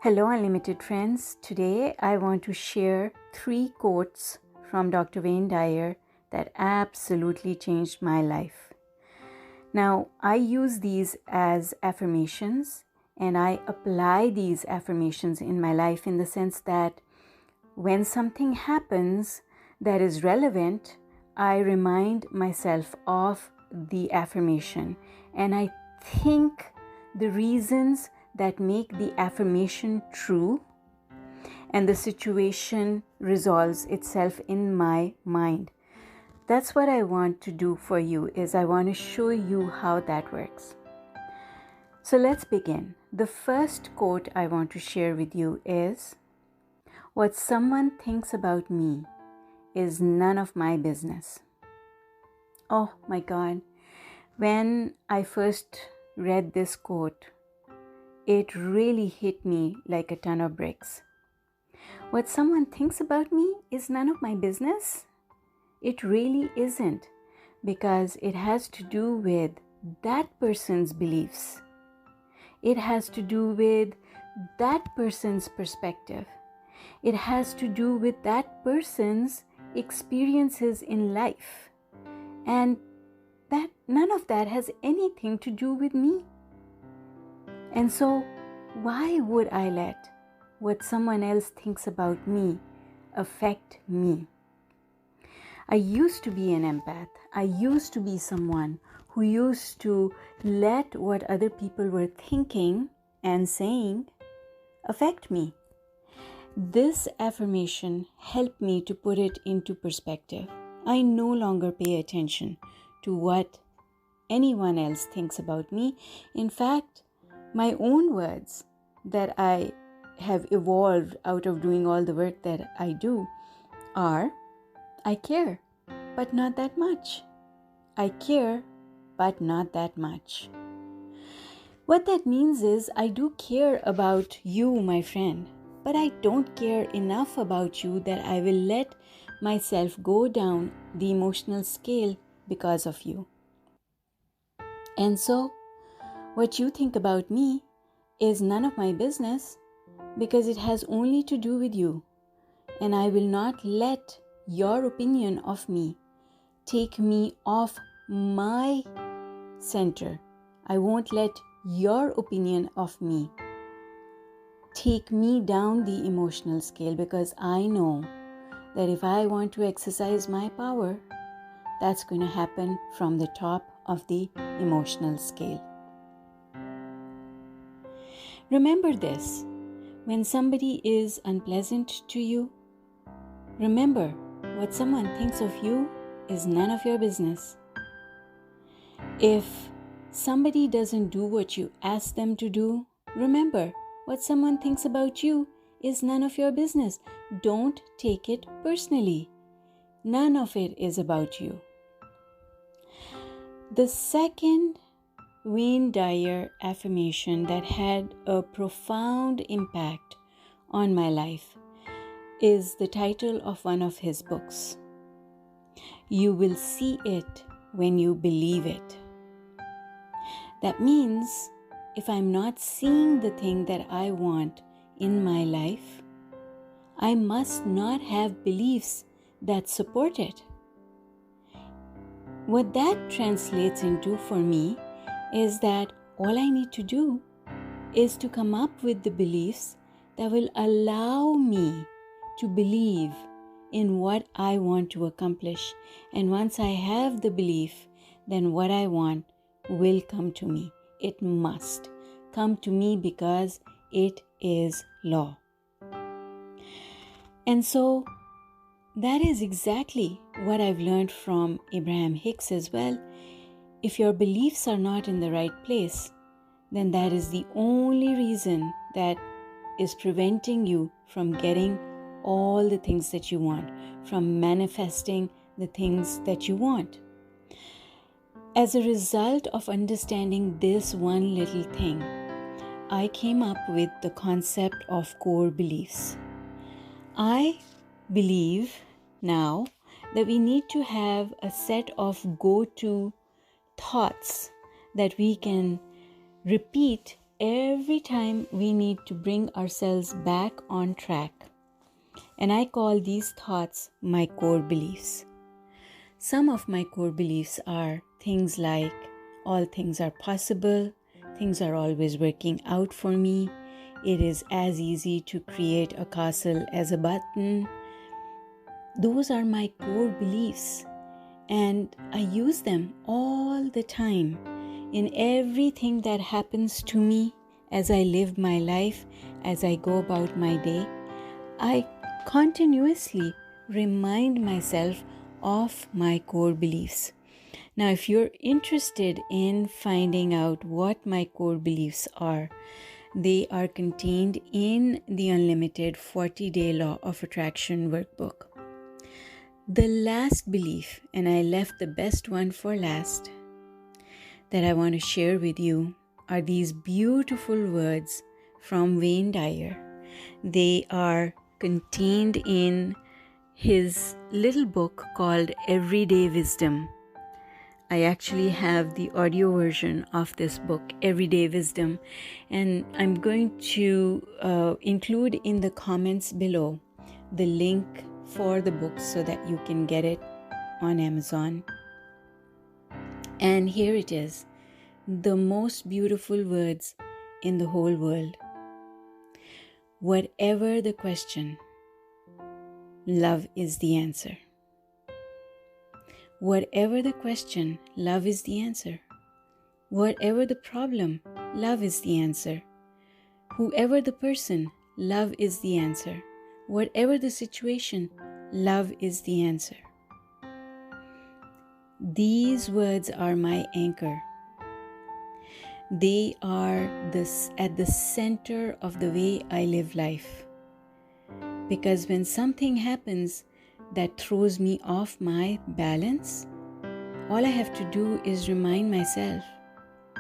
Hello, unlimited friends. Today I want to share 3 quotes from Dr. Wayne Dyer that absolutely changed my life. Now, I use these as affirmations and I apply these affirmations in my life in the sense that when something happens that is relevant, I remind myself of the affirmation and I think the reasons that make the affirmation true, and the situation resolves itself in my mind. That's what I want to do for you, is I want to show you how that works. So let's begin. The first quote I want to share with you is, "What someone thinks about me is none of my business." Oh my God. When I first read this quote, it really hit me like a ton of bricks. What someone thinks about me is none of my business? It really isn't, because it has to do with that person's beliefs. It has to do with that person's perspective. It has to do with that person's experiences in life. And that none of that has anything to do with me. And so, why would I let what someone else thinks about me affect me? I used to be an empath. I used to be someone who used to let what other people were thinking and saying affect me. This affirmation helped me to put it into perspective. I no longer pay attention to what anyone else thinks about me. In fact, my own words that I have evolved out of doing all the work that I do are, "I care, but not that much. I care, but not that much." What that means is, I do care about you, my friend, but I don't care enough about you that I will let myself go down the emotional scale because of you. And so, what you think about me is none of my business, because it has only to do with you. And I will not let your opinion of me take me off my center. I won't let your opinion of me take me down the emotional scale, because I know that if I want to exercise my power, that's going to happen from the top of the emotional scale. Remember this: when somebody is unpleasant to you, remember, what someone thinks of you is none of your business. If somebody doesn't do what you ask them to do, remember, what someone thinks about you is none of your business. Don't take it personally. None of it is about you. The second Wayne Dyer affirmation that had a profound impact on my life is the title of one of his books. "You will see it when you believe it." That means, if I'm not seeing the thing that I want in my life, I must not have beliefs that support it. What that translates into for me is that all I need to do is to come up with the beliefs that will allow me to believe in what I want to accomplish. And once I have the belief, then what I want will come to me. It must come to me, because it is law. And so that is exactly what I've learned from Abraham Hicks as well. If your beliefs are not in the right place, then that is the only reason that is preventing you from getting all the things that you want, from manifesting the things that you want. As a result of understanding this one little thing, I came up with the concept of core beliefs. I believe now that we need to have a set of go-to thoughts that we can repeat every time we need to bring ourselves back on track. And I call these thoughts my core beliefs. Some of my core beliefs are things like all things are possible, things are always working out for me, it is as easy to create a castle as a button. Those are my core beliefs, and I use them all the time in everything that happens to me as I live my life, as I go about my day. I continuously remind myself of my core beliefs. Now, if you're interested in finding out what my core beliefs are, they are contained in the Unlimited 40-Day Law of Attraction workbook. The last belief, and I left the best one for last, that I want to share with you are these beautiful words from Wayne Dyer. They are contained in his little book called Everyday Wisdom. I actually have the audio version of this book, Everyday Wisdom, and I'm going to include in the comments below the link for the book so that you can get it on Amazon. And here it is, the most beautiful words in the whole world. Whatever the question, love is the answer. Whatever the question, love is the answer. Whatever the problem, love is the answer. Whoever the person, love is the answer. Whatever the situation, love is the answer. These words are my anchor. They are at the center of the way I live life. Because when something happens that throws me off my balance, all I have to do is remind myself,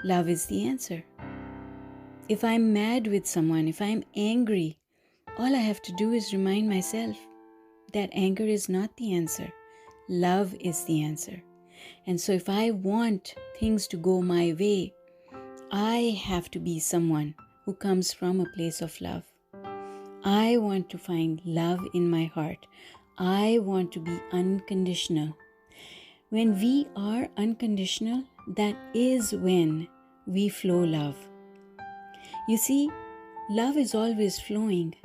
love is the answer. If I'm mad with someone, if I'm angry, all I have to do is remind myself that anger is not the answer. Love is the answer. And so if I want things to go my way, I have to be someone who comes from a place of love. I want to find love in my heart. I want to be unconditional. When we are unconditional, that is when we flow love. You see, love is always flowing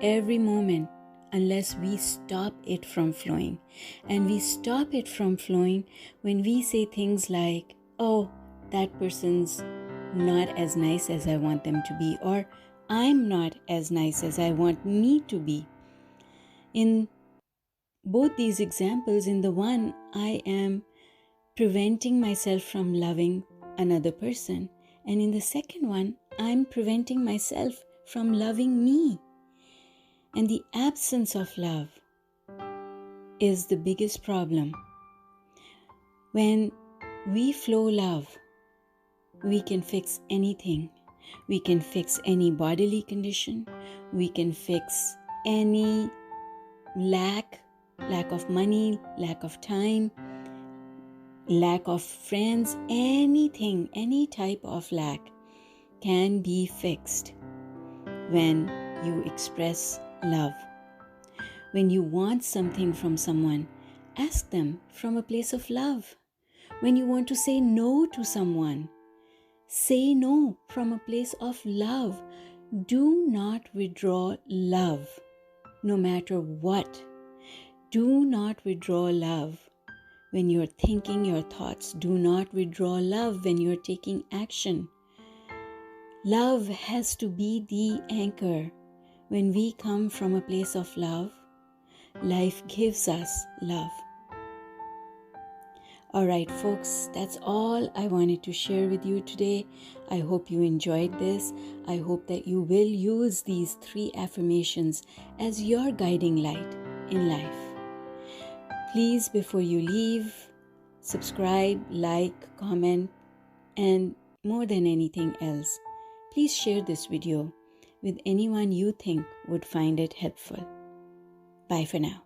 every moment unless we stop it from flowing. And we stop it from flowing when we say things like, oh, that person's not as nice as I want them to be, or I'm not as nice as I want me to be. In both these examples, in the one, I am preventing myself from loving another person. And in the second one, I'm preventing myself from loving me. And the absence of love is the biggest problem. When we flow love, we can fix anything. We can fix any bodily condition. We can fix any lack of money, lack of time, lack of friends, anything, any type of lack can be fixed when you express love. When you want something from someone, ask them from a place of love. When you want to say no to someone, say no from a place of love. Do not withdraw love, no matter what. Do not withdraw love when you're thinking your thoughts. Do not withdraw love when you're taking action. Love has to be the anchor. When we come from a place of love, life gives us love. All right, folks, that's all I wanted to share with you today. I hope you enjoyed this. I hope that you will use these 3 affirmations as your guiding light in life. Please, before you leave, subscribe, like, comment, and more than anything else, please share this video with anyone you think would find it helpful. Bye for now.